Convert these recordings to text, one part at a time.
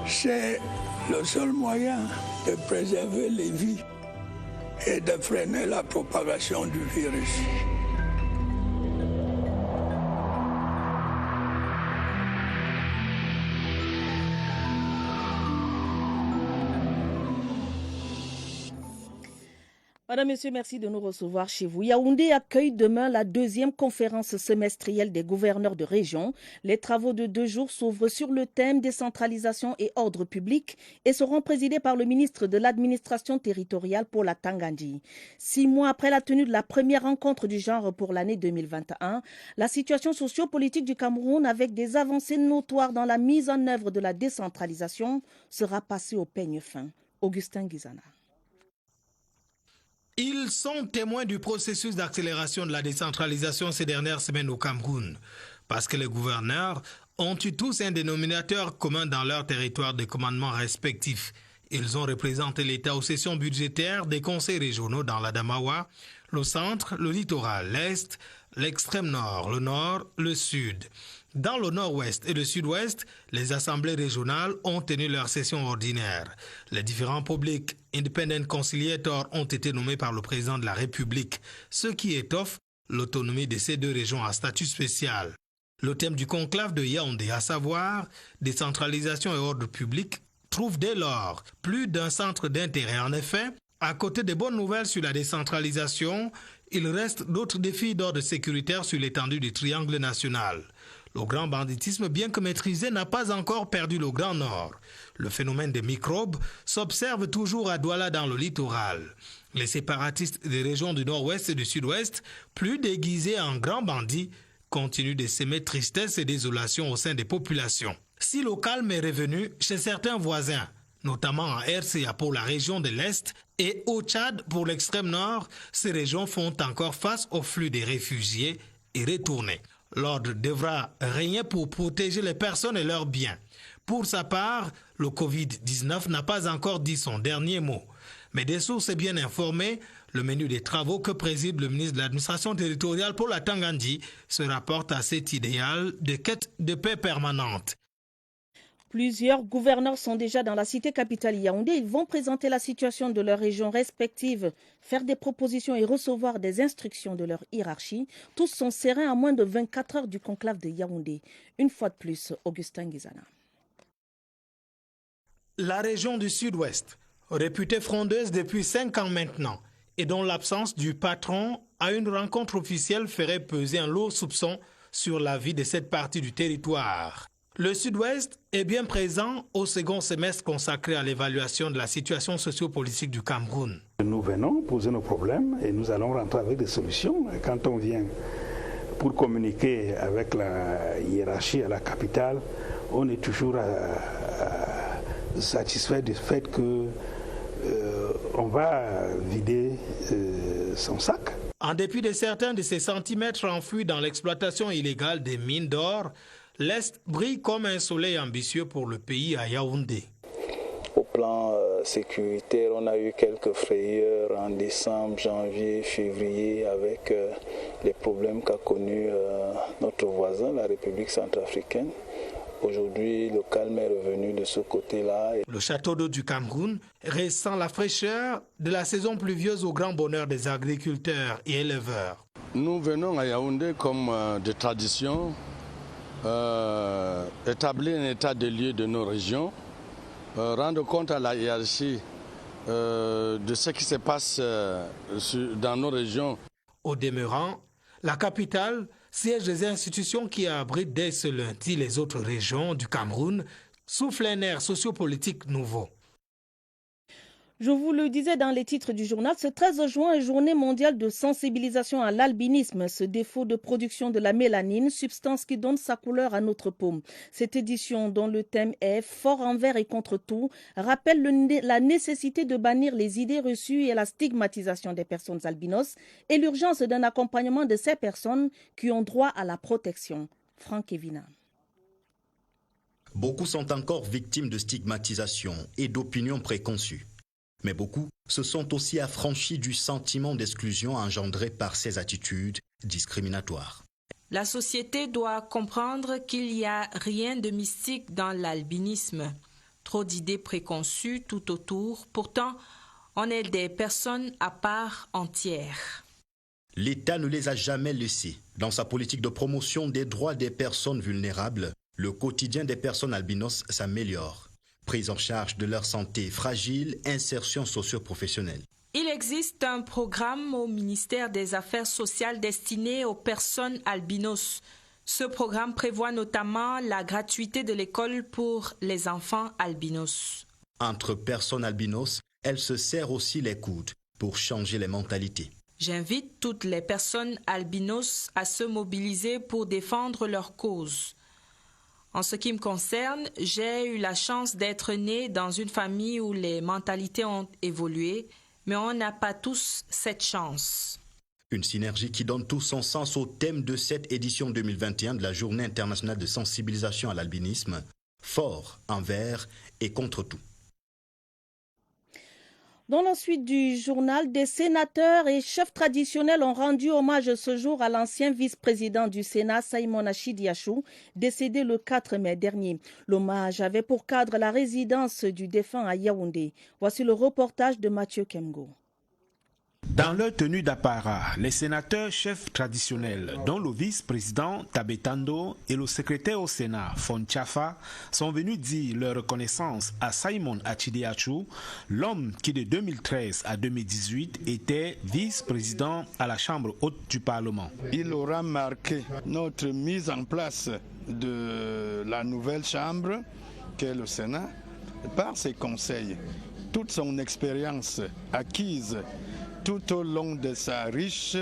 C'est le seul moyen de préserver les vies et de freiner la propagation du virus. Madame, Monsieur, merci de nous recevoir chez vous. Yaoundé accueille demain la deuxième conférence semestrielle des gouverneurs de région. Les travaux de 2 jours s'ouvrent sur le thème décentralisation et ordre public et seront présidés par le ministre de l'administration territoriale Paul Atangandji. 6 mois après la tenue de la première rencontre du genre pour l'année 2021, la situation sociopolitique du Cameroun, avec des avancées notoires dans la mise en œuvre de la décentralisation, sera passée au peigne fin. Augustin Guizana. Ils sont témoins du processus d'accélération de la décentralisation ces dernières semaines au Cameroun, parce que les gouverneurs ont eu tous un dénominateur commun dans leur territoire de commandement respectif. Ils ont représenté l'État aux sessions budgétaires des conseils régionaux dans l'Adamawa, le centre, le littoral, l'Est, l'extrême nord, le nord, le sud. Dans le nord-ouest et le sud-ouest, les assemblées régionales ont tenu leur session ordinaire. Les différents public independent conciliators ont été nommés par le président de la République, ce qui étoffe l'autonomie de ces 2 régions à statut spécial. Le thème du conclave de Yaoundé, à savoir décentralisation et ordre public, trouve dès lors plus d'un centre d'intérêt. En effet, à côté des bonnes nouvelles sur la décentralisation, il reste d'autres défis d'ordre sécuritaire sur l'étendue du triangle national. Le grand banditisme, bien que maîtrisé, n'a pas encore perdu le Grand Nord. Le phénomène des microbes s'observe toujours à Douala dans le littoral. Les séparatistes des régions du nord-ouest et du sud-ouest, plus déguisés en grands bandits, continuent de s'aimer tristesse et désolation au sein des populations. Si le calme est revenu chez certains voisins, notamment en RCA pour la région de l'Est et au Tchad pour l'extrême nord, ces régions font encore face au flux des réfugiés et retournés. L'ordre devra régner pour protéger les personnes et leurs biens. Pour sa part, le Covid-19 n'a pas encore dit son dernier mot. Mais des sources bien informées, le menu des travaux que préside le ministre de l'administration territoriale Paul Atangandji se rapporte à cet idéal de quête de paix permanente. Plusieurs gouverneurs sont déjà dans la cité capitale Yaoundé. Ils vont présenter la situation de leurs régions respectives, faire des propositions et recevoir des instructions de leur hiérarchie. Tous sont sereins à moins de 24 heures du conclave de Yaoundé. Une fois de plus, Augustin Guizana. La région du sud-ouest, réputée frondeuse depuis 5 ans maintenant, et dont l'absence du patron à une rencontre officielle ferait peser un lourd soupçon sur la vie de cette partie du territoire. Le Sud-Ouest est bien présent au second semestre consacré à l'évaluation de la situation sociopolitique du Cameroun. Nous venons poser nos problèmes et nous allons rentrer avec des solutions. Quand on vient pour communiquer avec la hiérarchie à la capitale, on est toujours satisfait du fait qu'on va vider son sac. En dépit de certains de ces centimètres enfouis dans l'exploitation illégale des mines d'or, l'Est brille comme un soleil ambitieux pour le pays à Yaoundé. Au plan sécuritaire, on a eu quelques frayeurs en décembre, janvier, février avec les problèmes qu'a connus notre voisin, la République centrafricaine. Aujourd'hui, le calme est revenu de ce côté-là. Le château d'eau du Cameroun ressent la fraîcheur de la saison pluvieuse au grand bonheur des agriculteurs et éleveurs. Nous venons à Yaoundé comme de tradition. Établir un état des lieux de nos régions, rendre compte à la hiérarchie de ce qui se passe dans nos régions. Au demeurant, la capitale, siège des institutions qui abritent dès ce lundi les autres régions du Cameroun, souffle un air sociopolitique nouveau. Je vous le disais dans les titres du journal, ce 13 juin est journée mondiale de sensibilisation à l'albinisme, ce défaut de production de la mélanine, substance qui donne sa couleur à notre peau. Cette édition, dont le thème est « Fort envers et contre tout », rappelle la nécessité de bannir les idées reçues et la stigmatisation des personnes albinos et l'urgence d'un accompagnement de ces personnes qui ont droit à la protection. Franck Evina. Beaucoup sont encore victimes de stigmatisation et d'opinions préconçues. Mais beaucoup se sont aussi affranchis du sentiment d'exclusion engendré par ces attitudes discriminatoires. La société doit comprendre qu'il n'y a rien de mystique dans l'albinisme. trop d'idées préconçues tout autour. Pourtant, on est des personnes à part entière. L'État ne les a jamais laissés. Dans sa politique de promotion des droits des personnes vulnérables, le quotidien des personnes albinos s'améliore. Prise en charge de leur santé fragile, insertion socio-professionnelle. Il existe un programme au ministère des Affaires sociales destiné aux personnes albinos. Ce programme prévoit notamment la gratuité de l'école pour les enfants albinos. Entre personnes albinos, elle se serre aussi les coudes pour changer les mentalités. J'invite toutes les personnes albinos à se mobiliser pour défendre leur cause. En ce qui me concerne, j'ai eu la chance d'être née dans une famille où les mentalités ont évolué, mais on n'a pas tous cette chance. Une synergie qui donne tout son sens au thème de cette édition 2021 de la Journée internationale de sensibilisation à l'albinisme, fort envers et contre tout. Dans la suite du journal, des sénateurs et chefs traditionnels ont rendu hommage ce jour à l'ancien vice-président du Sénat, Simon Achidiachou, décédé le 4 mai dernier. L'hommage avait pour cadre la résidence du défunt à Yaoundé. Voici le reportage de Mathieu Kemgo. Dans leur tenue d'apparat, les sénateurs chefs traditionnels, dont le vice-président Tabetando et le secrétaire au Sénat, Fonchafa, sont venus dire leur reconnaissance à Simon Achidiachou, l'homme qui de 2013 à 2018 était vice-président à la Chambre haute du Parlement. Il aura marqué notre mise en place de la nouvelle Chambre, qu'est le Sénat, par ses conseils. Toute son expérience acquise tout au long de sa riche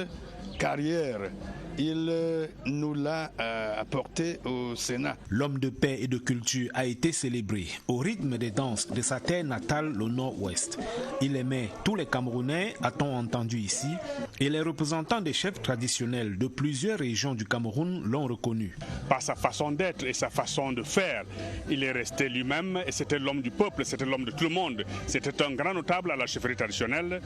carrière, il nous l'a apporté au Sénat. L'homme de paix et de culture a été célébré au rythme des danses de sa terre natale, le Nord-Ouest. Il aimait tous les Camerounais, a-t-on entendu ici, et les représentants des chefs traditionnels de plusieurs régions du Cameroun l'ont reconnu. Par sa façon d'être et sa façon de faire, il est resté lui-même et c'était l'homme du peuple, c'était l'homme de tout le monde. C'était un grand notable à la chefferie traditionnelle,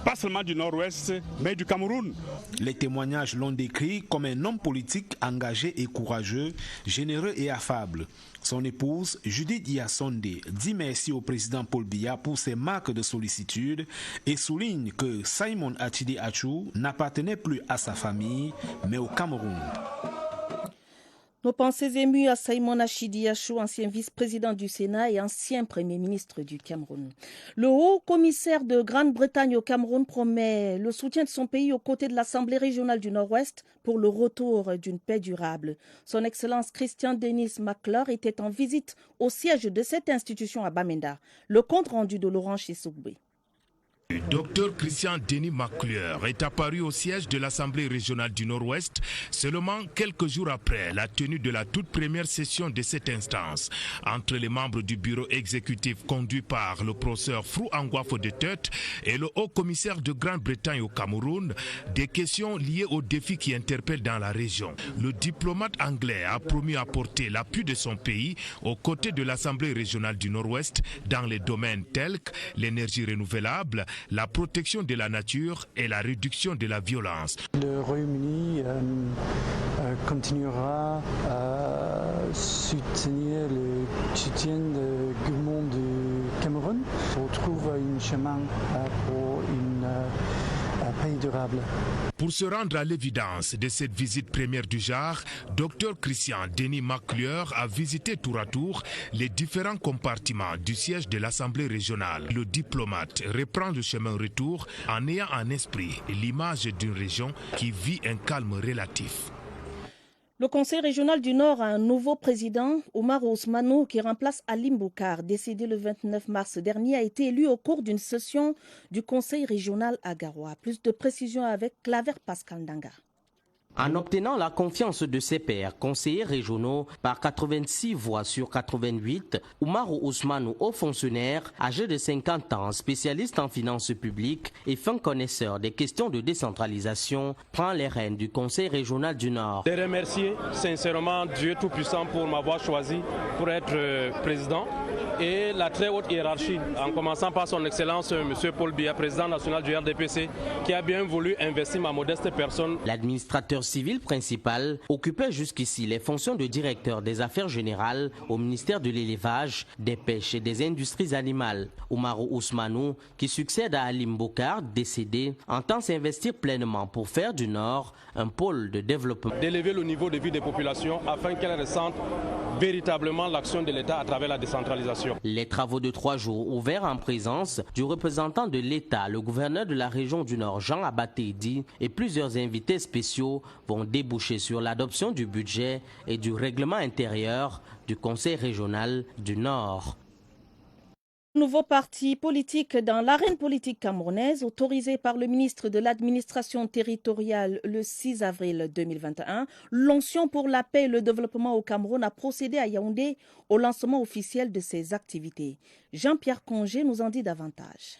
pas seulement du Nord-Ouest, mais du Cameroun. Les témoignages l'ont décrit comme un homme politique engagé et courageux, généreux et affable. Son épouse, Judith Yassonde, dit merci au président Paul Biya pour ses marques de sollicitude et souligne que Simon Achidiachou n'appartenait plus à sa famille, mais au Cameroun. Nos pensées émues à Simon Achidiachou, ancien vice-président du Sénat et ancien premier ministre du Cameroun. Le haut-commissaire de Grande-Bretagne au Cameroun promet le soutien de son pays aux côtés de l'Assemblée régionale du Nord-Ouest pour le retour d'une paix durable. Son Excellence Christian Denis McClure était en visite au siège de cette institution à Bamenda. Le compte rendu de Laurent Chissoubé. Le docteur Christian Denis McClure est apparu au siège de l'Assemblée régionale du Nord-Ouest seulement quelques jours après la tenue de la toute première session de cette instance. Entre les membres du bureau exécutif conduit par le professeur Frou Angwafo de Tête et le haut-commissaire de Grande-Bretagne au Cameroun, des questions liées aux défis qui interpellent dans la région. Le diplomate anglais a promis apporter l'appui de son pays aux côtés de l'Assemblée régionale du Nord-Ouest dans les domaines tels que l'énergie renouvelable, la protection de la nature et la réduction de la violence. Le Royaume-Uni continuera à soutenir le soutien du gouvernement du Cameroun pour trouver un chemin pour une paix durable. Pour se rendre à l'évidence de cette visite première du genre, Dr Christian Denis McClure a visité tour à tour les différents compartiments du siège de l'Assemblée régionale. Le diplomate reprend le chemin retour en ayant en esprit l'image d'une région qui vit un calme relatif. Le Conseil régional du Nord a un nouveau président, Omar Ousmanou, qui remplace Alim Boukar, décédé le 29 mars dernier, a été élu au cours d'une session du Conseil régional à Garoua. Plus de précisions avec Claver Pascal Ndanga. En obtenant la confiance de ses pairs, conseillers régionaux, par 86 voix sur 88, Oumarou Ousmanou, haut fonctionnaire, âgé de 50 ans, spécialiste en finances publiques et fin connaisseur des questions de décentralisation, prend les rênes du Conseil régional du Nord. Je remercie sincèrement Dieu Tout-Puissant pour m'avoir choisi pour être président et la très haute hiérarchie, en commençant par son Excellence M. Paul Biya, président national du RDPC, qui a bien voulu investir ma modeste personne. L'administrateur civil principal occupait jusqu'ici les fonctions de directeur des affaires générales au ministère de l'élevage, des pêches et des industries animales. Oumarou Ousmanou, qui succède à Alim Bokar, décédé, entend s'investir pleinement pour faire du Nord un pôle de développement. D'élever le niveau de vie des populations afin qu'elles ressentent véritablement l'action de l'État à travers la décentralisation. Les travaux de 3 jours ouverts en présence du représentant de l'État, le gouverneur de la région du Nord, Jean Abatédi, et plusieurs invités spéciaux vont déboucher sur l'adoption du budget et du règlement intérieur du Conseil régional du Nord. Nouveau parti politique dans l'arène politique camerounaise, autorisé par le ministre de l'administration territoriale le 6 avril 2021, l'Onction pour la paix et le développement au Cameroun a procédé à Yaoundé au lancement officiel de ses activités. Jean-Pierre Congé nous en dit davantage.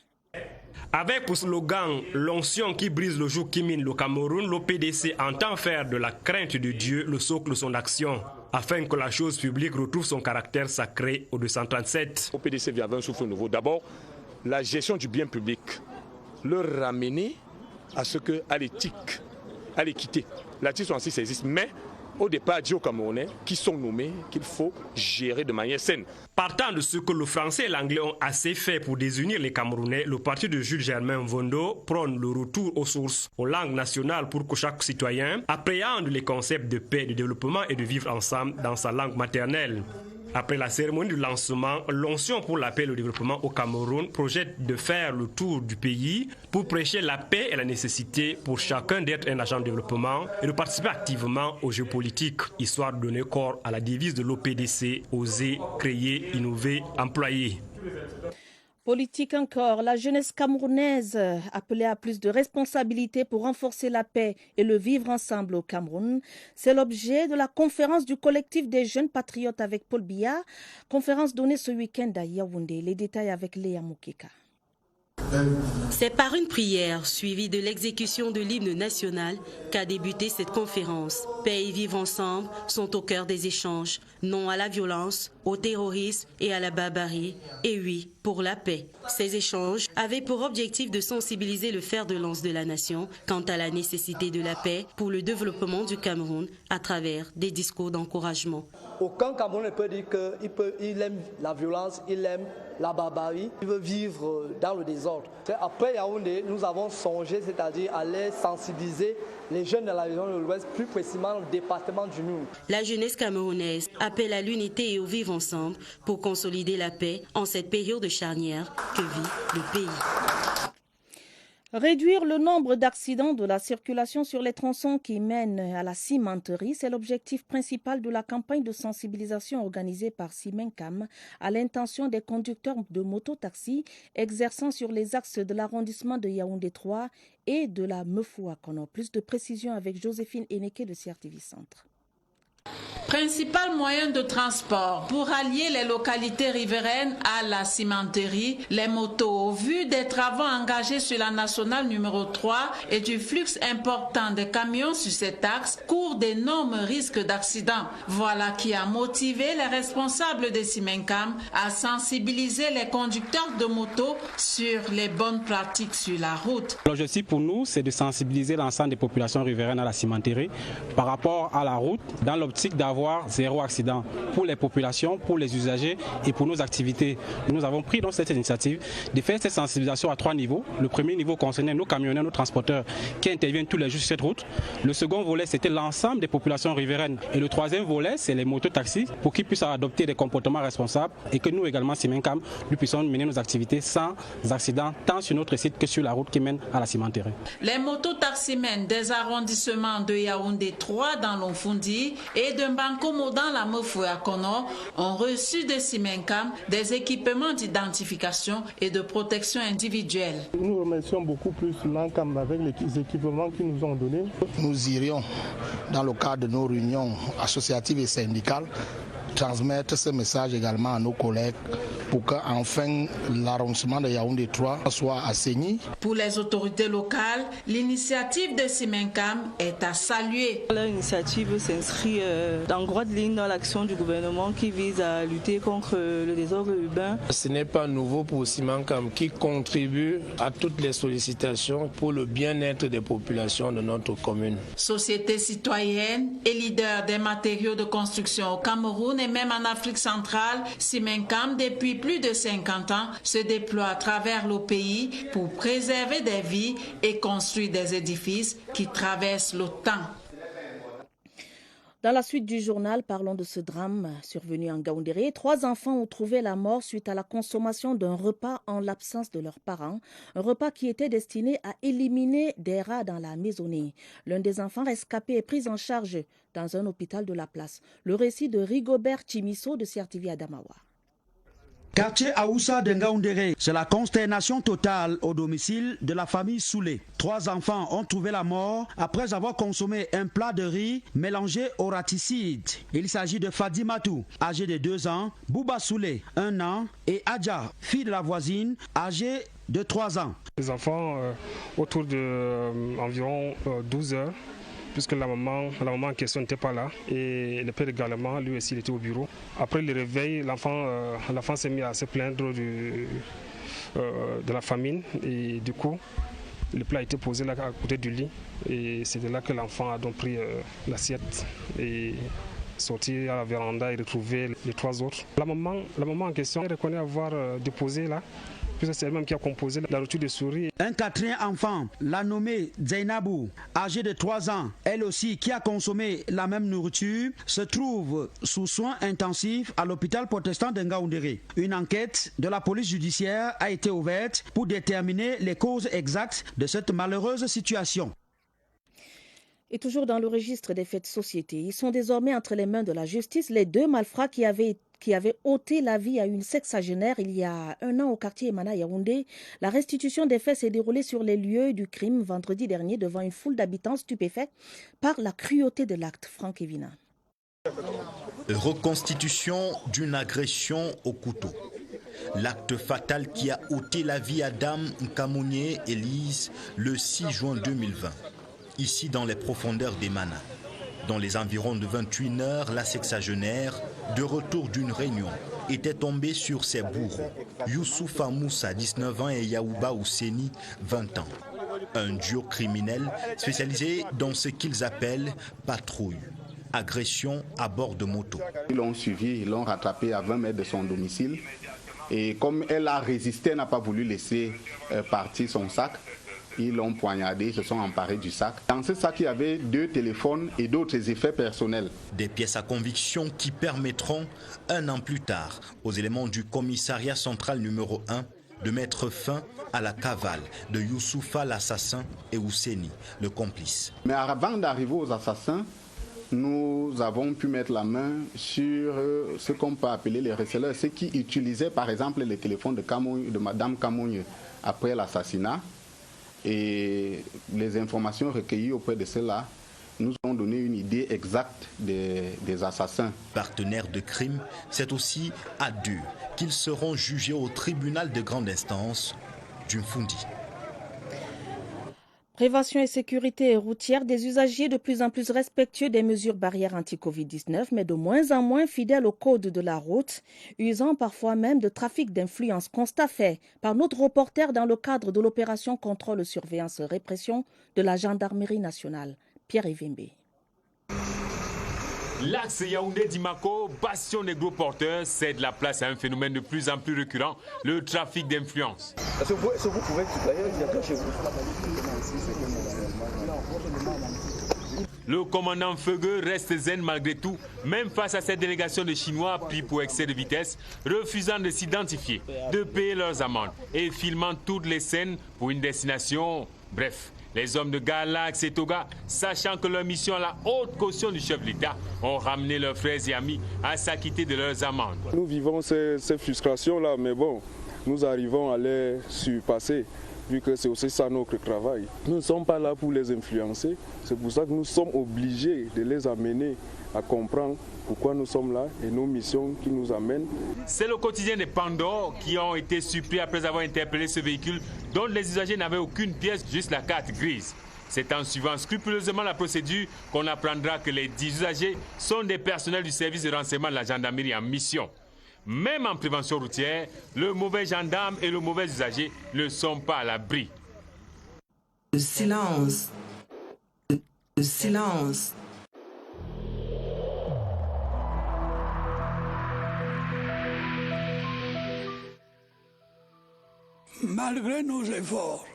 Avec pour slogan « L'onction qui brise le joug qui mine le Cameroun », l'OPDC entend faire de la crainte de Dieu le socle de son action, afin que la chose publique retrouve son caractère sacré au 237. L'OPDC vient avec un souffle nouveau. D'abord, la gestion du bien public, le ramener à l'éthique, à l'équité. L'article 66 existe, mais au départ, dit aux Camerounais qui sont nommés qu'il faut gérer de manière saine. Partant de ce que le français et l'anglais ont assez fait pour désunir les Camerounais, le parti de Jules Germain Vondo prône le retour aux sources, aux langues nationales pour que chaque citoyen appréhende les concepts de paix, de développement et de vivre ensemble dans sa langue maternelle. Après la cérémonie du lancement, l'Onction pour la paix et le développement au Cameroun projette de faire le tour du pays pour prêcher la paix et la nécessité pour chacun d'être un agent de développement et de participer activement aux jeux politiques, histoire de donner corps à la devise de l'OPDC, oser, créer, innover, employer. Politique encore, la jeunesse camerounaise appelée à plus de responsabilités pour renforcer la paix et le vivre ensemble au Cameroun. C'est l'objet de la conférence du collectif des jeunes patriotes avec Paul Biya, conférence donnée ce week-end à Yaoundé. Les détails avec Léa Moukeka. C'est par une prière suivie de l'exécution de l'hymne national qu'a débuté cette conférence. Paix et vivre ensemble sont au cœur des échanges. Non à la violence, au terrorisme et à la barbarie. Et oui, pour la paix. Ces échanges avaient pour objectif de sensibiliser le fer de lance de la nation quant à la nécessité de la paix pour le développement du Cameroun à travers des discours d'encouragement. Aucun Camerounais ne peut dire qu'il aime la violence, il aime la barbarie, il veut vivre dans le désordre. Après Yaoundé, nous avons songé, c'est-à-dire aller sensibiliser les jeunes de la région de l'Ouest, plus précisément le département du Nord. La jeunesse camerounaise appelle à l'unité et au vivre ensemble pour consolider la paix en cette période charnière que vit le pays. Réduire le nombre d'accidents de la circulation sur les tronçons qui mènent à la cimenterie, c'est l'objectif principal de la campagne de sensibilisation organisée par Simencam à l'intention des conducteurs de mototaxis exerçant sur les axes de l'arrondissement de Yaoundé 3 et de la Mefouakono. Plus de précisions avec Joséphine Eneke de CRTV Centre. Principal moyen de transport pour allier les localités riveraines à la cimenterie, les motos, au vu des travaux engagés sur la nationale numéro 3 et du flux important de camions sur cet axe, courent d'énormes risques d'accident. Voilà qui a motivé les responsables de Simencam à sensibiliser les conducteurs de motos sur les bonnes pratiques sur la route. L'objectif pour nous, c'est de sensibiliser l'ensemble des populations riveraines à la cimenterie par rapport à la route, dans l'optique d'avoir zéro accident pour les populations, pour les usagers et pour nos activités. Nous avons pris donc cette initiative de faire cette sensibilisation à 3 niveaux. Le premier niveau concernait nos camionneurs, nos transporteurs qui interviennent tous les jours sur cette route. Le second volet, c'était l'ensemble des populations riveraines. Et le troisième volet, c'est les mototaxis pour qu'ils puissent adopter des comportements responsables et que nous également, Simencam, nous puissions mener nos activités sans accident, tant sur notre site que sur la route qui mène à la cimenterie. Les mototaximens des arrondissements de Yaoundé 3 dans l'Onfundi et de Bankomo dans la Mefouakono ont reçu de Simencam des équipements d'identification et de protection individuelle. Nous remercions beaucoup plus l'ANCAM avec les équipements qu'ils nous ont donnés. Nous irions dans le cadre de nos réunions associatives et syndicales transmettre ce message également à nos collègues pour qu'enfin l'arrondissement de Yaoundé 3 soit assaini. Pour les autorités locales, l'initiative de Simencam est à saluer. L'initiative s'inscrit en droite ligne dans l'action du gouvernement qui vise à lutter contre le désordre urbain. Ce n'est pas nouveau pour Simencam qui contribue à toutes les sollicitations pour le bien-être des populations de notre commune. Société citoyenne et leader des matériaux de construction au Cameroun et même en Afrique centrale, Simencam, depuis plus de 50 ans, se déploie à travers le pays pour préserver des vies et construire des édifices qui traversent le temps. Dans la suite du journal, parlons de ce drame survenu en Ngaoundéré. 3 enfants ont trouvé la mort suite à la consommation d'un repas en l'absence de leurs parents. Un repas qui était destiné à éliminer des rats dans la maisonnée. L'un des enfants rescapés est pris en charge dans un hôpital de la place. Le récit de Rigobert Chimiso de CRTV Adamawa. Quartier Aoussa de Ngaoundéré, c'est la consternation totale au domicile de la famille Soulé. 3 enfants ont trouvé la mort après avoir consommé un plat de riz mélangé au raticide. Il s'agit de Fadimatou, âgé de 2 ans, Bouba Soulé, 1 an, et Adja, fille de la voisine, âgée de 3 ans. Les enfants autour de environ 12 heures. Puisque la maman en question n'était pas là et le père également, lui aussi, il était au bureau. Après le réveil, l'enfant s'est mis à se plaindre de la famine et du coup, le plat a été posé là à côté du lit et c'était là que l'enfant a donc pris l'assiette et sorti à la véranda et retrouvé les 3 autres. La maman en question reconnaît avoir déposé là. Puis c'est elle-même qui a composé la nourriture de souris. Un 4e enfant, la nommée Zainabou, âgée de 3 ans, elle aussi qui a consommé la même nourriture, se trouve sous soins intensifs à l'hôpital protestant de Ngaoundéré. Une enquête de la police judiciaire a été ouverte pour déterminer les causes exactes de cette malheureuse situation. Et toujours dans le registre des faits de société, ils sont désormais entre les mains de la justice les 2 malfrats qui avaient ôté la vie à une sexagénaire il y a 1 an au quartier Emana Yaoundé. La restitution des faits s'est déroulée sur les lieux du crime vendredi dernier devant une foule d'habitants stupéfaits par la cruauté de l'acte. Franck Evina. Reconstitution d'une agression au couteau. L'acte fatal qui a ôté la vie à Dame Nkamounié Élise le 6 juin 2020. Ici dans les profondeurs d'Emana. Dans les environs de 21 heures, la sexagénaire, de retour d'une réunion, était tombée sur ses bourreaux. Youssoufa Moussa, 19 ans, et Yaouba Ousseni, 20 ans. Un duo criminel spécialisé dans ce qu'ils appellent patrouille. Agression à bord de moto. Ils l'ont suivi, ils l'ont rattrapé à 20 mètres de son domicile. Et comme elle a résisté, elle n'a pas voulu laisser partir son sac. Ils l'ont poignardé, se sont emparés du sac. Dans ce sac, il y avait 2 téléphones et d'autres effets personnels. Des pièces à conviction qui permettront, 1 an plus tard, aux éléments du commissariat central numéro 1, de mettre fin à la cavale de Youssoufa l'assassin et Ousseni, le complice. Mais avant d'arriver aux assassins, nous avons pu mettre la main sur ce qu'on peut appeler les receleurs, ceux qui utilisaient par exemple les téléphones de Madame Kamogne après l'assassinat. Et les informations recueillies auprès de ceux-là nous ont donné une idée exacte des assassins. Partenaires de crime, c'est aussi à 2 qu'ils seront jugés au tribunal de grande instance du Mfundi. Prévention et sécurité routière, des usagers de plus en plus respectueux des mesures barrières anti-Covid-19, mais de moins en moins fidèles au code de la route, usant parfois même de trafic d'influence. Constat fait par notre reporter dans le cadre de l'opération contrôle, surveillance, répression de la gendarmerie nationale, Pierre Evembe. L'axe Yaoundé-Dimako, bastion des gros porteurs, cède la place à un phénomène de plus en plus récurrent, le trafic d'influence. Est-ce que vous pouvez tutoyer chez vous? Le commandant Feugueux reste zen malgré tout, même face à cette délégation de Chinois pris pour excès de vitesse, refusant de s'identifier, de payer leurs amendes et filmant toutes les scènes pour une destination, bref. Les hommes de Galax et Toga, sachant que leur mission à la haute caution du chef de l'État, ont ramené leurs frères et amis à s'acquitter de leurs amendes. Nous vivons ces frustrations-là, mais bon, nous arrivons à les surpasser vu que c'est aussi ça notre travail. Nous ne sommes pas là pour les influencer, c'est pour ça que nous sommes obligés de les amener à comprendre pourquoi nous sommes là et nos missions qui nous amènent. C'est le quotidien des Pandores qui ont été surpris après avoir interpellé ce véhicule dont les usagers n'avaient aucune pièce, juste la carte grise. C'est en suivant scrupuleusement la procédure qu'on apprendra que les 10 usagers sont des personnels du service de renseignement de la gendarmerie en mission. Même en prévention routière, le mauvais gendarme et le mauvais usager ne sont pas à l'abri. Le silence. Le silence. Malgré nos efforts,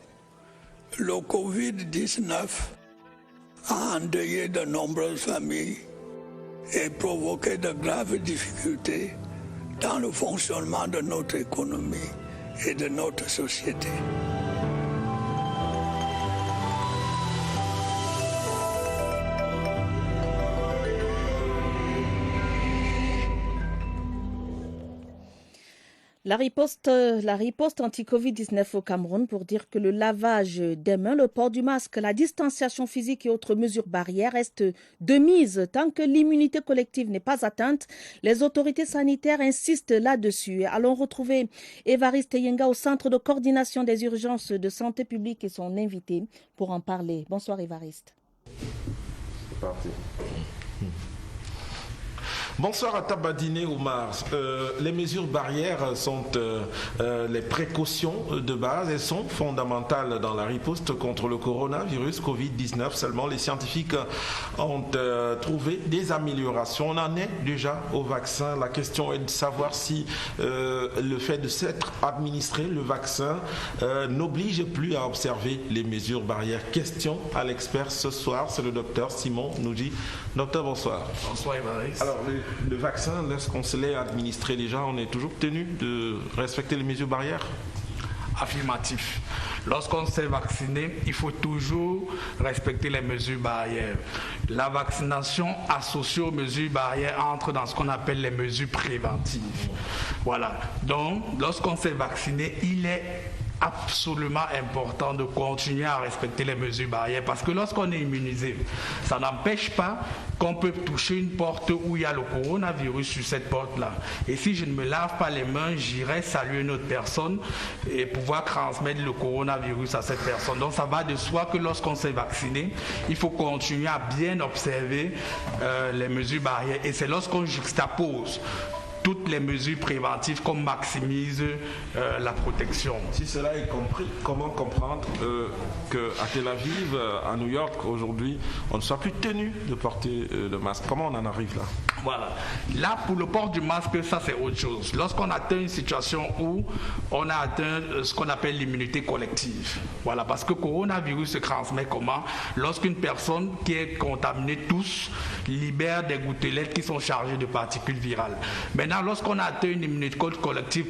le Covid-19 a endeuillé de nombreuses familles et provoqué de graves difficultés dans le fonctionnement de notre économie et de notre société. La riposte anti-Covid-19 au Cameroun pour dire que le lavage des mains, le port du masque, la distanciation physique et autres mesures barrières restent de mise. Tant que l'immunité collective n'est pas atteinte, les autorités sanitaires insistent là-dessus. Allons retrouver Évariste Yenga au Centre de coordination des urgences de santé publique et son invité pour en parler. Bonsoir Évariste. C'est parti. Bonsoir à Tabadine Oumar. Les mesures barrières sont les précautions de base. Elles sont fondamentales dans la riposte contre le coronavirus Covid-19. Seulement, les scientifiques ont trouvé des améliorations. On en est déjà au vaccin. La question est de savoir si le fait de s'être administré le vaccin n'oblige plus à observer les mesures barrières. Question à l'expert ce soir, c'est le docteur Simon Noudji. Docteur, bonsoir. Bonsoir, Évariste. Alors, le vaccin, lorsqu'on se l'est administré déjà, on est toujours tenu de respecter les mesures barrières? Affirmatif. Lorsqu'on s'est vacciné, il faut toujours respecter les mesures barrières. La vaccination associée aux mesures barrières entre dans ce qu'on appelle les mesures préventives. Voilà. Donc, lorsqu'on s'est vacciné, il est absolument important de continuer à respecter les mesures barrières parce que lorsqu'on est immunisé, ça n'empêche pas qu'on peut toucher une porte où il y a le coronavirus sur cette porte-là. Et si je ne me lave pas les mains, j'irai saluer une autre personne et pouvoir transmettre le coronavirus à cette personne. Donc ça va de soi que lorsqu'on s'est vacciné, il faut continuer à bien observer les mesures barrières. Et c'est lorsqu'on juxtapose toutes les mesures préventives qu'on maximise la protection. Si cela est compris, comment comprendre qu'à Tel Aviv, à New York, aujourd'hui, on ne soit plus tenu de porter le masque? Comment on en arrive là? Voilà. Là, pour le port du masque, ça c'est autre chose. Lorsqu'on atteint une situation où on a atteint ce qu'on appelle l'immunité collective. Voilà, parce que le coronavirus se transmet comment? Lorsqu'une personne qui est contaminée tous libère des gouttelettes qui sont chargées de particules virales. Maintenant, lorsqu'on a atteint une immunité collective,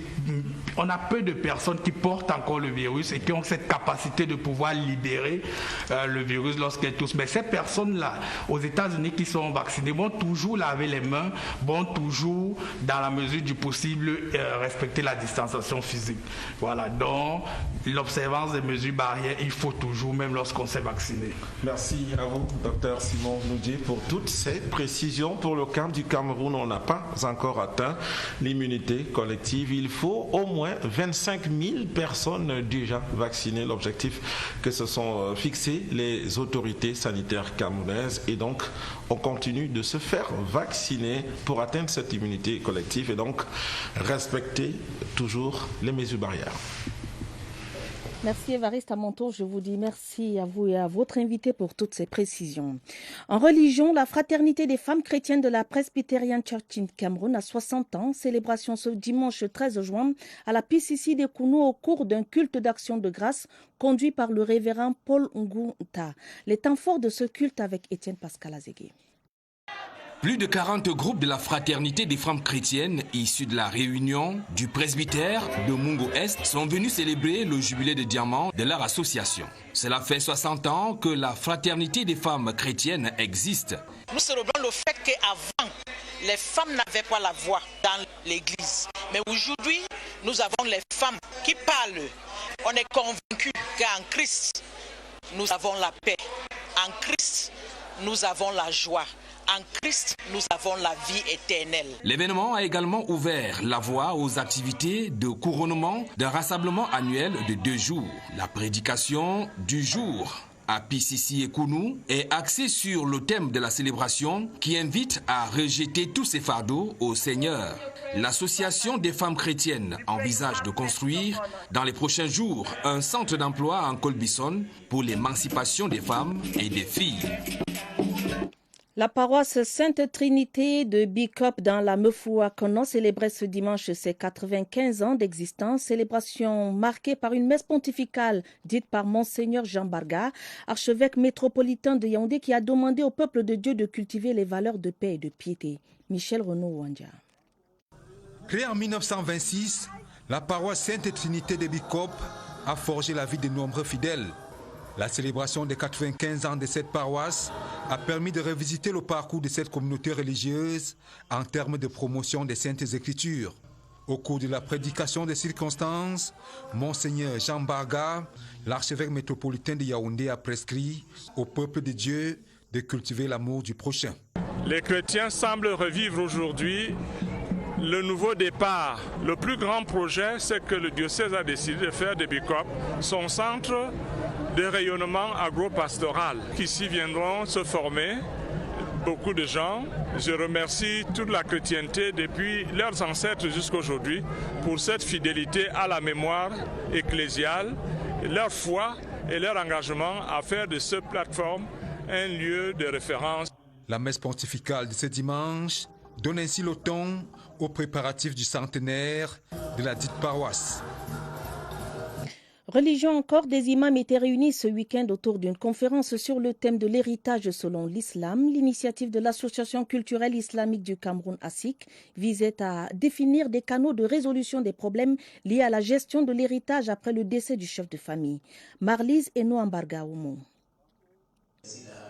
on a peu de personnes qui portent encore le virus et qui ont cette capacité de pouvoir libérer le virus lorsqu'elles toussent. Mais ces personnes-là, aux États-Unis qui sont vaccinées, vont toujours laver les mains, vont toujours, dans la mesure du possible, respecter la distanciation physique. Voilà, donc l'observance des mesures barrières, il faut toujours, même lorsqu'on s'est vacciné. Merci à vous, docteur Simon Noudji, pour toutes ces précisions. Pour le cas du Cameroun, on n'a pas encore atteint l'immunité collective. Il faut au moins 25 000 personnes déjà vaccinées. L'objectif que se sont fixés les autorités sanitaires camerounaises. Et donc, on continue de se faire vacciner pour atteindre cette immunité collective et donc respecter toujours les mesures barrières. Merci Évariste. À mon tour, je vous dis merci à vous et à votre invité pour toutes ces précisions. En religion, la fraternité des femmes chrétiennes de la Presbyterian Church in Cameroun a 60 ans. Célébration ce dimanche 13 juin à la PCC de Kounou au cours d'un culte d'action de grâce conduit par le révérend Paul Ngunta. Les temps forts de ce culte avec Étienne Pascal Azégué. Plus de 40 groupes de la fraternité des femmes chrétiennes issus de la Réunion, du presbytère de Mungo Est sont venus célébrer le jubilé de diamant de leur association. Cela fait 60 ans que la fraternité des femmes chrétiennes existe. Nous célébrons le fait qu'avant, les femmes n'avaient pas la voix dans l'église. Mais aujourd'hui, nous avons les femmes qui parlent, On est convaincu qu'en Christ, nous avons la paix. En Christ, nous avons la joie. En Christ, nous avons la vie éternelle. L'événement a également ouvert la voie aux activités de couronnement d'un rassemblement annuel de 2 jours. La prédication du jour à Pisisi et Kounou est axée sur le thème de la célébration qui invite à rejeter tous ces fardeaux au Seigneur. L'association des femmes chrétiennes envisage de construire dans les prochains jours un centre d'emploi en Colbison pour l'émancipation des femmes et des filles. La paroisse Sainte Trinité de Bicop dans la Mefou à Konon célébrait ce dimanche ses 95 ans d'existence, célébration marquée par une messe pontificale dite par Monseigneur Jean Barga, archevêque métropolitain de Yaoundé, qui a demandé au peuple de Dieu de cultiver les valeurs de paix et de piété. Michel Renaud-Wandja. Créée en 1926, la paroisse Sainte Trinité de Bicop a forgé la vie de nombreux fidèles. La célébration des 95 ans de cette paroisse a permis de revisiter le parcours de cette communauté religieuse en termes de promotion des Saintes Écritures. Au cours de la prédication des circonstances, Monseigneur Jean Barga, l'archevêque métropolitain de Yaoundé, a prescrit au peuple de Dieu de cultiver l'amour du prochain. Les chrétiens semblent revivre aujourd'hui le nouveau départ. Le plus grand projet, c'est que le diocèse a décidé de faire de Bicop son centre de rayonnement agro-pastoral. Ici viendront se former beaucoup de gens. Je remercie toute la chrétienté depuis leurs ancêtres jusqu'à aujourd'hui pour cette fidélité à la mémoire ecclésiale, leur foi et leur engagement à faire de cette plateforme un lieu de référence. La messe pontificale de ce dimanche donne ainsi le ton aux préparatifs du centenaire de la dite paroisse. Religion encore, des imams étaient réunis ce week-end autour d'une conférence sur le thème de l'héritage selon l'islam. L'initiative de l'Association culturelle islamique du Cameroun, ASIC, visait à définir des canaux de résolution des problèmes liés à la gestion de l'héritage après le décès du chef de famille. Marlise Eno-Ambarga Oumo.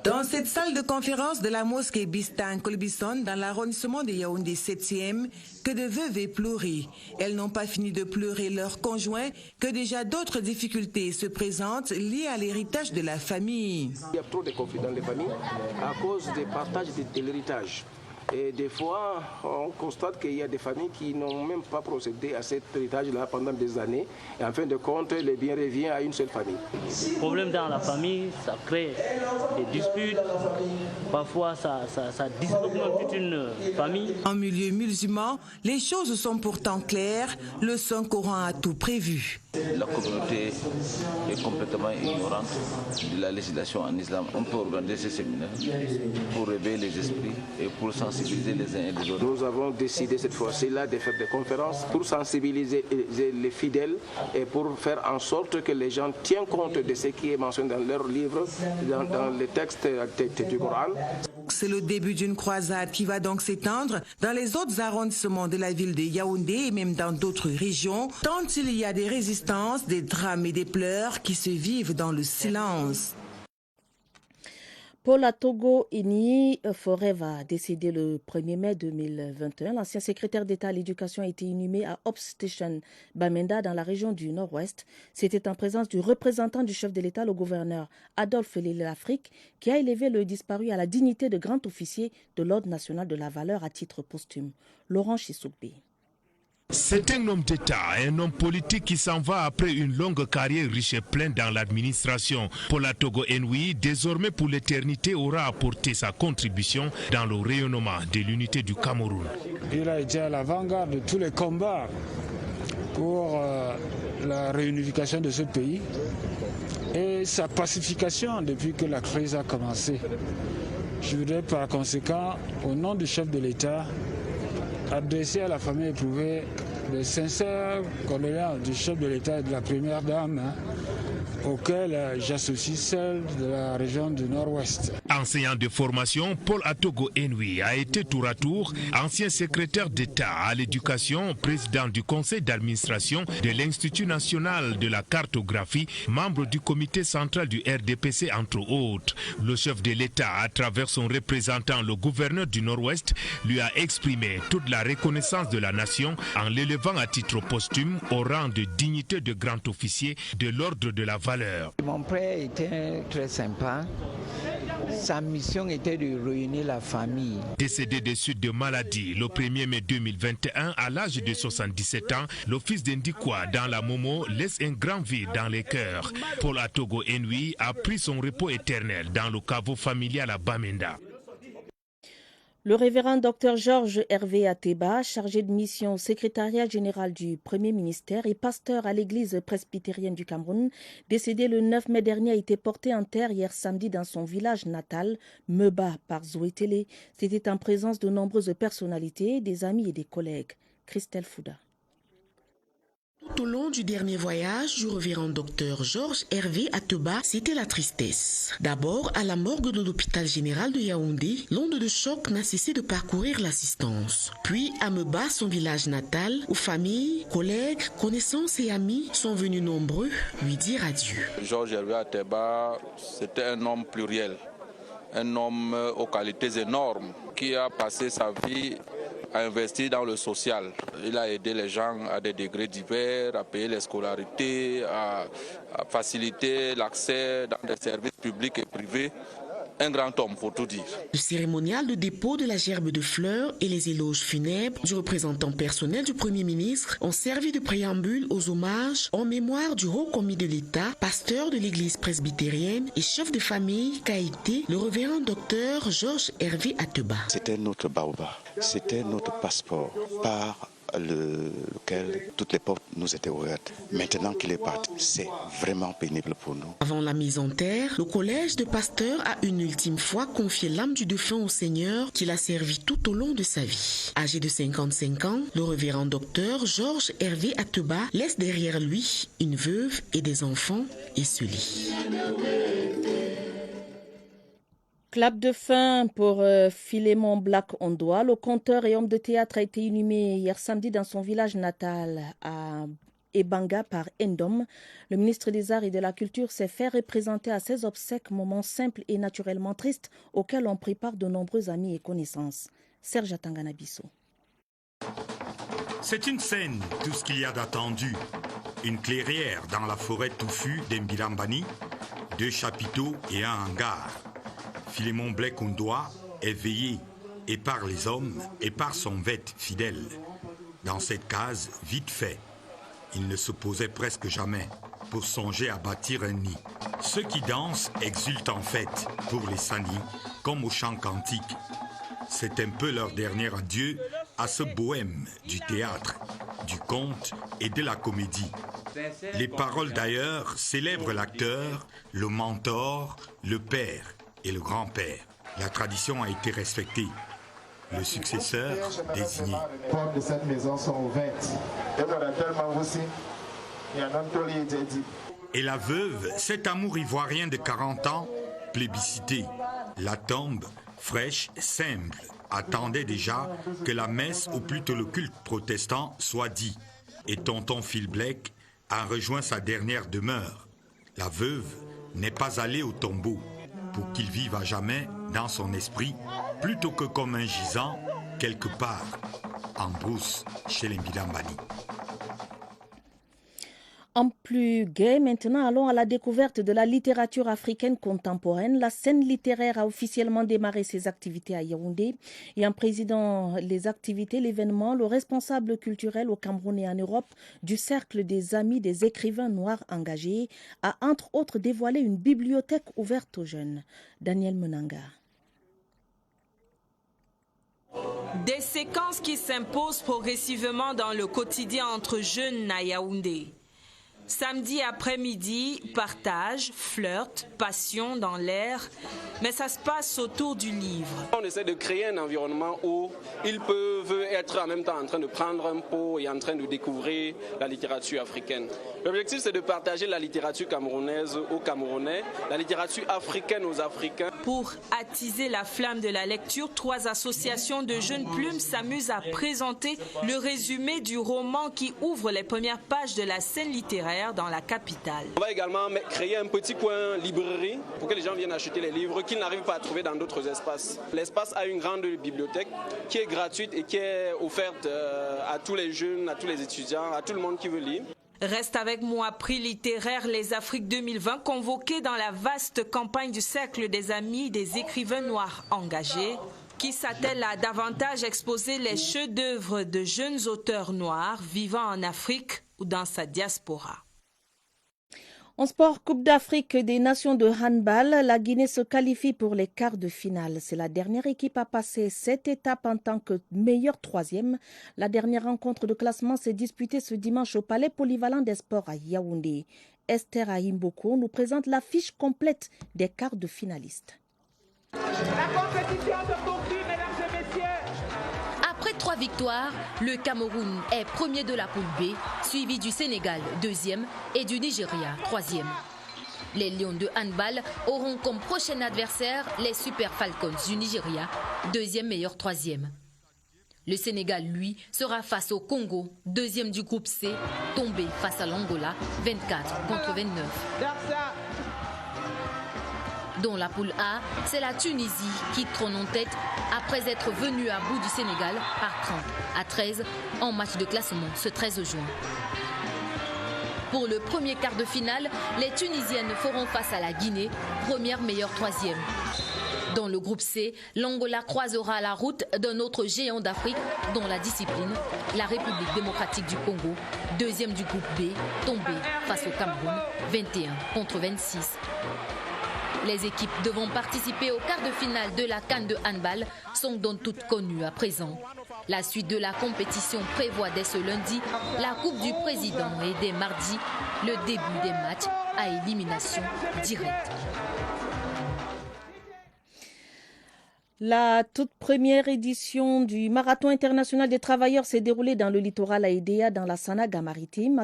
Dans cette salle de conférence de la mosquée Bistan Colbison, dans l'arrondissement de Yaoundé 7e, que de veuves et pleurées. Elles n'ont pas fini de pleurer leurs conjoints, que déjà d'autres difficultés se présentent liées à l'héritage de la famille. Il y a trop de conflits dans les familles à cause des partages de l'héritage. Et des fois, on constate qu'il y a des familles qui n'ont même pas procédé à cet héritage-là pendant des années. Et en fin de compte, le bien revient à une seule famille. Les problèmes dans la famille, ça crée des disputes. Parfois, ça disloque toute une famille. En milieu musulman, les choses sont pourtant claires. Le Saint-Coran a tout prévu. La communauté est complètement ignorante de la législation en islam. On peut organiser ces séminaires pour réveiller les esprits et pour sensibiliser les uns et les autres. Nous avons décidé cette fois-ci-là de faire des conférences pour sensibiliser les fidèles et pour faire en sorte que les gens tiennent compte de ce qui est mentionné dans leurs livres, dans les textes du Coran. C'est le début d'une croisade qui va donc s'étendre dans les autres arrondissements de la ville de Yaoundé et même dans d'autres régions, tant il y a des résistances, des drames et des pleurs qui se vivent dans le silence. Paul Atogo Ini Foreva, décédé le 1er mai 2021, l'ancien secrétaire d'État à l'éducation a été inhumé à Hope Station, Bamenda, dans la région du Nord-Ouest. C'était en présence du représentant du chef de l'État, le gouverneur Adolphe Lélé-Afrique, qui a élevé le disparu à la dignité de grand officier de l'Ordre national de la valeur à titre posthume. Laurent Chissoubé. C'est un homme d'État, un homme politique qui s'en va après une longue carrière riche et pleine dans l'administration. Paul Atogo Enoui, désormais pour l'éternité, aura apporté sa contribution dans le rayonnement de l'unité du Cameroun. Il a été à l'avant-garde de tous les combats pour la réunification de ce pays et sa pacification depuis que la crise a commencé. Je voudrais par conséquent, au nom du chef de l'État, adresser à la famille éprouvée les sincères condoléances du chef de l'État et de la première dame auxquelles j'associe celle de la région du Nord-Ouest. Enseignant de formation, Paul Atogo Enui a été tour à tour ancien secrétaire d'État à l'éducation, président du conseil d'administration de l'Institut national de la cartographie, membre du comité central du RDPC entre autres. Le chef de l'État, à travers son représentant, le gouverneur du Nord-Ouest, lui a exprimé toute la reconnaissance de la nation en l'élevant à titre posthume au rang de dignité de grand officier de l'ordre de la valeur. Mon père était très sympa. Sa mission était de réunir la famille. Décédé de suite de maladie le 1er mai 2021 à l'âge de 77 ans, le fils d'Indikwa dans la Momo laisse un grand vide dans les cœurs. Paul Atogo Enui a pris son repos éternel dans le caveau familial à Bamenda. Le révérend Dr Georges Hervé Ateba, chargé de mission au secrétariat général du Premier ministère et pasteur à l'église presbytérienne du Cameroun, décédé le 9 mai dernier, a été porté en terre hier samedi dans son village natal, Meba, par Zoé Télé. C'était en présence de nombreuses personnalités, des amis et des collègues. Christelle Fouda. Tout au long du dernier voyage du révérend docteur Georges Hervé Ateba, c'était la tristesse. D'abord, à la morgue de l'hôpital général de Yaoundé, l'onde de choc n'a cessé de parcourir l'assistance. Puis, à Meba, son village natal, où familles, collègues, connaissances et amis sont venus nombreux lui dire adieu. Georges Hervé Ateba, c'était un homme pluriel, un homme aux qualités énormes, qui a passé sa vie à investir dans le social. Il a aidé les gens à des degrés divers, à payer les scolarités, à faciliter l'accès dans des services publics et privés. Un grand homme, pour tout dire. Le cérémonial de dépôt de la gerbe de fleurs et les éloges funèbres du représentant personnel du Premier ministre ont servi de préambule aux hommages en mémoire du haut commis de l'État, pasteur de l'église presbytérienne et chef de famille qu'a été le révérend docteur Georges Hervé Ateba. C'était notre baobab, c'était notre passeport par lequel toutes les portes nous étaient ouvertes. Maintenant qu'il est parti, c'est vraiment pénible pour nous. Avant la mise en terre, le collège de pasteurs a une ultime fois confié l'âme du défunt au Seigneur qui l'a servi tout au long de sa vie. Âgé de 55 ans, le révérend docteur Georges Hervé Ateba laisse derrière lui une veuve et des enfants esselés. Clap de fin pour Philémon Black Ondoa. Le conteur et homme de théâtre a été inhumé hier samedi dans son village natal à Ebanga par Endom. Le ministre des Arts et de la Culture s'est fait représenter à ses obsèques, moment simple et naturellement triste auquel on prépare de nombreux amis et connaissances. Serge Atanganabiso. C'est une scène, tout ce qu'il y a d'attendu. Une clairière dans la forêt touffue d'Embilambani, 2 chapiteaux et un hangar. Philémon Black Ondoa est veillé et par les hommes et par son vête fidèle. Dans cette case, vite fait, il ne s'opposait presque jamais pour songer à bâtir un nid. Ceux qui dansent exultent en fête pour les Sani, comme au chant cantique. C'est un peu leur dernier adieu à ce bohème du théâtre, du conte et de la comédie. Les paroles d'ailleurs célèbrent l'acteur, le mentor, le père et le grand-père. La tradition a été respectée. Le successeur désigné. Les portes de cette maison sont ouvertes. Et la veuve, cet amour ivoirien de 40 ans, plébiscité. La tombe, fraîche, simple, attendait déjà que la messe, ou plutôt le culte protestant, soit dit. Et tonton Phil Black a rejoint sa dernière demeure. La veuve n'est pas allée au tombeau pour qu'il vive à jamais dans son esprit, plutôt que comme un gisant quelque part en brousse chez les Mbilambani. En plus gai, maintenant, allons à la découverte de la littérature africaine contemporaine. La scène littéraire a officiellement démarré ses activités à Yaoundé. Et en présidant les activités, l'événement, le responsable culturel au Cameroun et en Europe du Cercle des Amis des écrivains noirs engagés a entre autres dévoilé une bibliothèque ouverte aux jeunes. Daniel Menanga. Des séquences qui s'imposent progressivement dans le quotidien entre jeunes à Yaoundé. Samedi après-midi, partage, flirt, passion dans l'air, mais ça se passe autour du livre. On essaie de créer un environnement où ils peuvent être en même temps en train de prendre un pot et en train de découvrir la littérature africaine. L'objectif, c'est de partager la littérature camerounaise aux Camerounais, la littérature africaine aux Africains. Pour attiser la flamme de la lecture, 3 associations de jeunes plumes s'amusent à présenter le résumé du roman qui ouvre les premières pages de la scène littéraire dans la capitale. On va également créer un petit coin librairie pour que les gens viennent acheter les livres qu'ils n'arrivent pas à trouver dans d'autres espaces. L'espace a une grande bibliothèque qui est gratuite et qui est offerte à tous les jeunes, à tous les étudiants, à tout le monde qui veut lire. Reste avec moi, prix littéraire Les Afriques 2020, convoqué dans la vaste campagne du Cercle des Amis des écrivains noirs engagés, qui s'attelle à davantage exposer les chefs-d'œuvre de jeunes auteurs noirs vivant en Afrique ou dans sa diaspora. En sport, Coupe d'Afrique des Nations de handball, la Guinée se qualifie pour les quarts de finale. C'est la dernière équipe à passer cette étape en tant que meilleure 3e. La dernière rencontre de classement s'est disputée ce dimanche au Palais Polyvalent des Sports à Yaoundé. Esther Ahimboko nous présente la fiche complète des quarts de finalistes. La compétition se poursuit, mesdames et messieurs. Après 3 victoires, le Cameroun est premier de la poule B, suivi du Sénégal, 2e, et du Nigeria, 3e. Les Lions de handball auront comme prochain adversaire les Super Falcons du Nigeria, 2e meilleur 3e. Le Sénégal, lui, sera face au Congo, 2e du groupe C, tombé face à l'Angola, 24 contre 29. Dans la poule A, c'est la Tunisie qui trône en tête après être venue à bout du Sénégal par 30-13 en match de classement ce 13 juin. Pour le premier quart de finale, les Tunisiennes feront face à la Guinée, première meilleure 3e. Dans le groupe C, l'Angola croisera la route d'un autre géant d'Afrique dans la discipline, la République démocratique du Congo, 2e du groupe B, tombé face au Cameroun, 21 contre 26. Les équipes devant participer au quart de finale de la CAN de handball sont donc toutes connues à présent. La suite de la compétition prévoit dès ce lundi la Coupe du Président et dès mardi le début des matchs à élimination directe. La toute première édition du Marathon international des travailleurs s'est déroulée dans le littoral à Edea, dans la Sanaga-Maritime.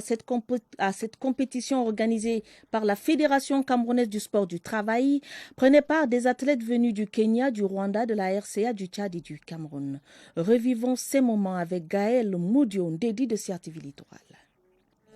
À cette compétition organisée par la Fédération camerounaise du sport du travail, prenaient part des athlètes venus du Kenya, du Rwanda, de la RCA, du Tchad et du Cameroun. Revivons ces moments avec Gaël Moudion, dédié de Sierre-TV Littoral.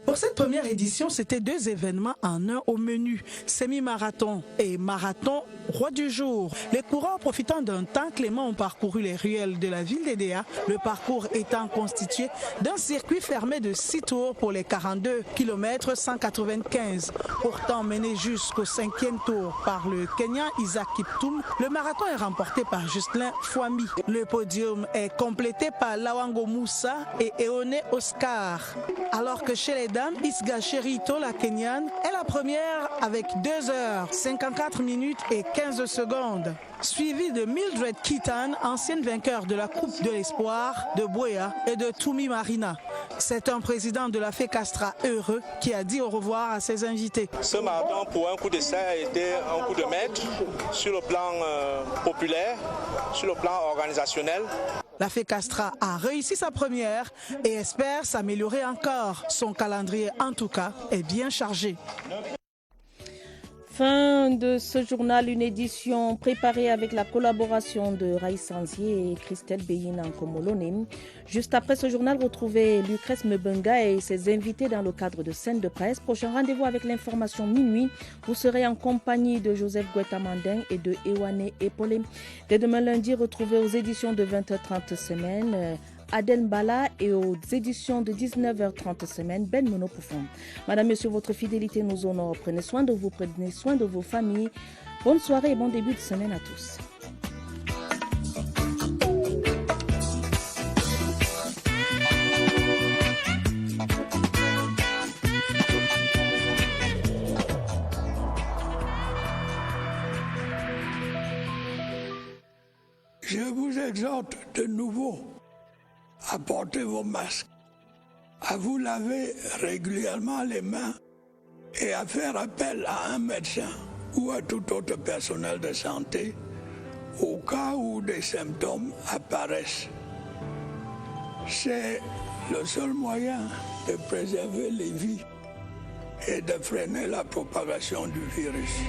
Pour cette première édition, c'était 2 événements en un au menu, semi-marathon et marathon roi du jour. Les coureurs profitant d'un temps clément ont parcouru les ruelles de la ville d'Edea, le parcours étant constitué d'un circuit fermé de 6 tours pour les 42 km 195. Pourtant mené jusqu'au 5e tour par le Kenyan Isaac Kiptum, le marathon est remporté par Justin Fouami. Le podium est complété par Lawango Moussa et Eone Oscar. Alors que chez les dames, Isga Cherito, la Kenyane, est la première avec 2 heures, 54 minutes et 15 secondes. Suivi de Mildred Kitan, ancienne vainqueur de la Coupe de l'Espoir de Boya et de Toumi Marina. C'est un président de la FECASTRA heureux qui a dit au revoir à ses invités. Ce marathon, pour un coup d'essai, a été un coup de maître sur le plan populaire, sur le plan organisationnel. La FECASTRA a réussi sa première et espère s'améliorer encore. Son calendrier, en tout cas, est bien chargé. Fin de ce journal, une édition préparée avec la collaboration de Raïs Sanzier et Christelle Beyin en Komolonim. Juste après ce journal, retrouvez Lucrèce Mebenga et ses invités dans le cadre de scène de presse. Prochain rendez-vous avec l'information minuit. Vous serez en compagnie de Joseph Guetta-Mandin et de Ewane Epolé. Dès demain lundi, retrouvez aux éditions de 20h30 semaine Adel Bala et aux éditions de 19h30 semaine, Ben Mono Poufon. Madame, Monsieur, votre fidélité nous honore. Prenez soin de vous, prenez soin de vos familles. Bonne soirée et bon début de semaine à tous. Je vous exhorte de nouveau à porter vos masques, à vous laver régulièrement les mains et à faire appel à un médecin ou à tout autre personnel de santé au cas où des symptômes apparaissent. C'est le seul moyen de préserver les vies et de freiner la propagation du virus.